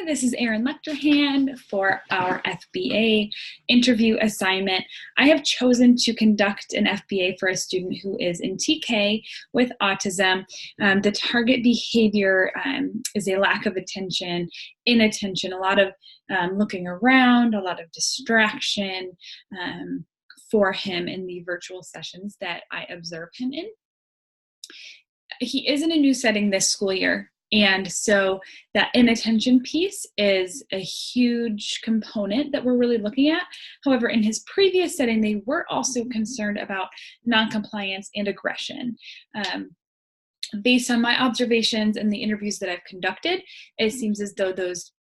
this is Erin Lecterhand for our FBA interview assignment. I have chosen to conduct an FBA for a student who is in TK with autism. The target behavior is a lack of attention, inattention, a lot of looking around, a lot of distraction for him in the virtual sessions that I observe him in. He is in a new setting this school year. And so that inattention piece is a huge component that we're really looking at. However, in his previous setting, they were also concerned about noncompliance and aggression. Based on my observations and the interviews that I've conducted, it seems as though those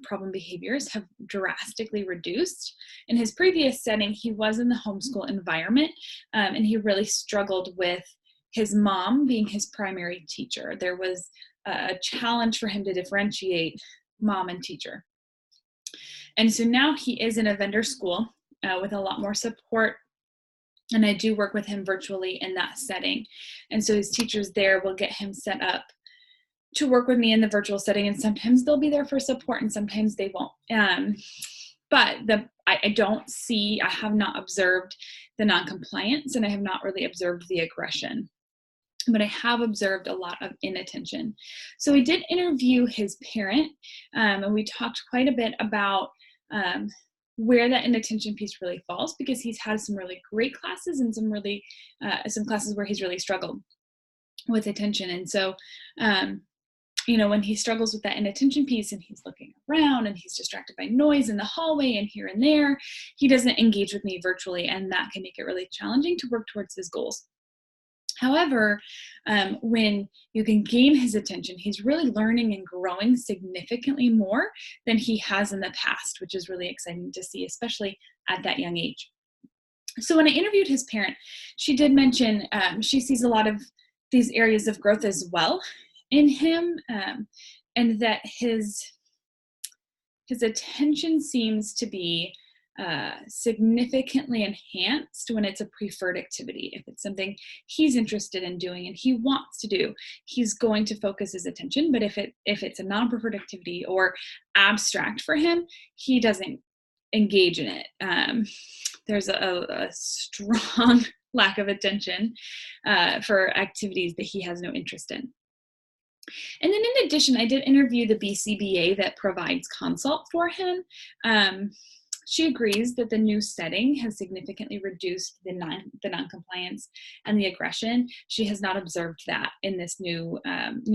problem behaviors have drastically reduced. In his previous setting, he was in the homeschool environment, and he really struggled with his mom being his primary teacher. There was a challenge for him to differentiate mom and teacher. And so now he is in a vendor school with a lot more support, and I do work with him virtually in that setting. And so his teachers there will get him set up to work with me in the virtual setting, and sometimes they'll be there for support and sometimes they won't. But I have not observed the noncompliance, and I have not really observed the aggression. But I have observed a lot of inattention. So we did interview his parent, and we talked quite a bit about where that inattention piece really falls, because he's had some really great classes and some classes where he's really struggled with attention. And so, when he struggles with that inattention piece and he's looking around and he's distracted by noise in the hallway and here and there, he doesn't engage with me virtually, and that can make it really challenging to work towards his goals. However, when you can gain his attention, he's really learning and growing significantly more than he has in the past, which is really exciting to see, especially at that young age. So when I interviewed his parent, she did mention she sees a lot of these areas of growth as well in him, and that his attention seems to be significantly enhanced when it's a preferred activity. If it's something he's interested in doing and he wants to do, he's going to focus his attention. But if it's a non-preferred activity or abstract for him, he doesn't engage in it. There's a strong lack of attention for activities that he has no interest in. And then in addition, I did interview the BCBA that provides consult for him. She agrees that the new setting has significantly reduced the noncompliance and the aggression. She has not observed that in this new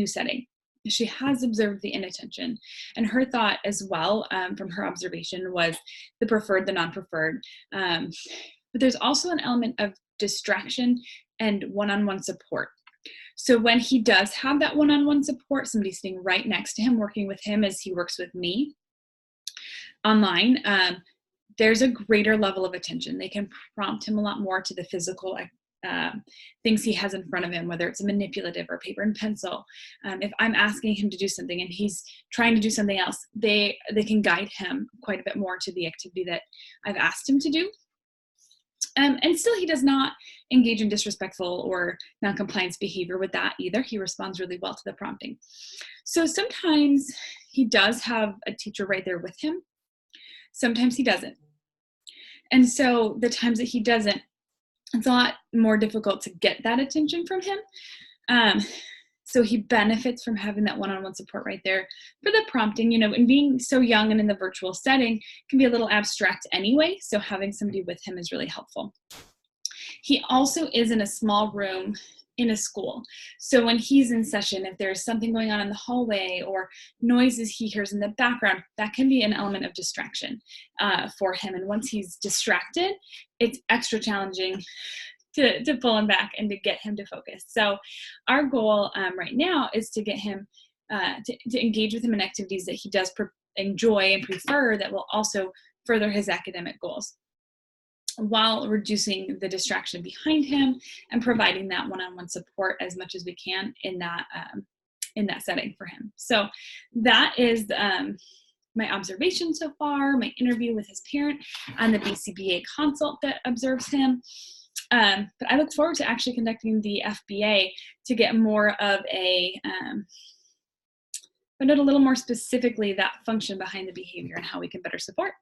setting. She has observed the inattention. And her thought as well, from her observation, was the preferred, the non-preferred. But there's also an element of distraction and one-on-one support. So when he does have that one-on-one support, somebody sitting right next to him, working with him as he works with me online, there's a greater level of attention. They can prompt him a lot more to the physical things he has in front of him, whether it's a manipulative or paper and pencil. If I'm asking him to do something and he's trying to do something else, they can guide him quite a bit more to the activity that I've asked him to do. And still, he does not engage in disrespectful or non-compliance behavior with that either. He responds really well to the prompting. So sometimes he does have a teacher right there with him. Sometimes he doesn't. And so the times that he doesn't, it's a lot more difficult to get that attention from him. So he benefits from having that one-on-one support right there for the prompting, and being so young and in the virtual setting can be a little abstract anyway. So having somebody with him is really helpful. He also is in a small room in a school. So when he's in session, if there's something going on in the hallway or noises he hears in the background, that can be an element of distraction for him. And once he's distracted, it's extra challenging to pull him back and to get him to focus. So our goal right now is to get him to engage with him in activities that he does enjoy and prefer, that will also further his academic goals, while reducing the distraction behind him and providing that one-on-one support as much as we can in that setting for him. So that is my observation so far, my interview with his parent, and the BCBA consult that observes him. But I look forward to actually conducting the FBA to get more of a find out a little more specifically that function behind the behavior and how we can better support.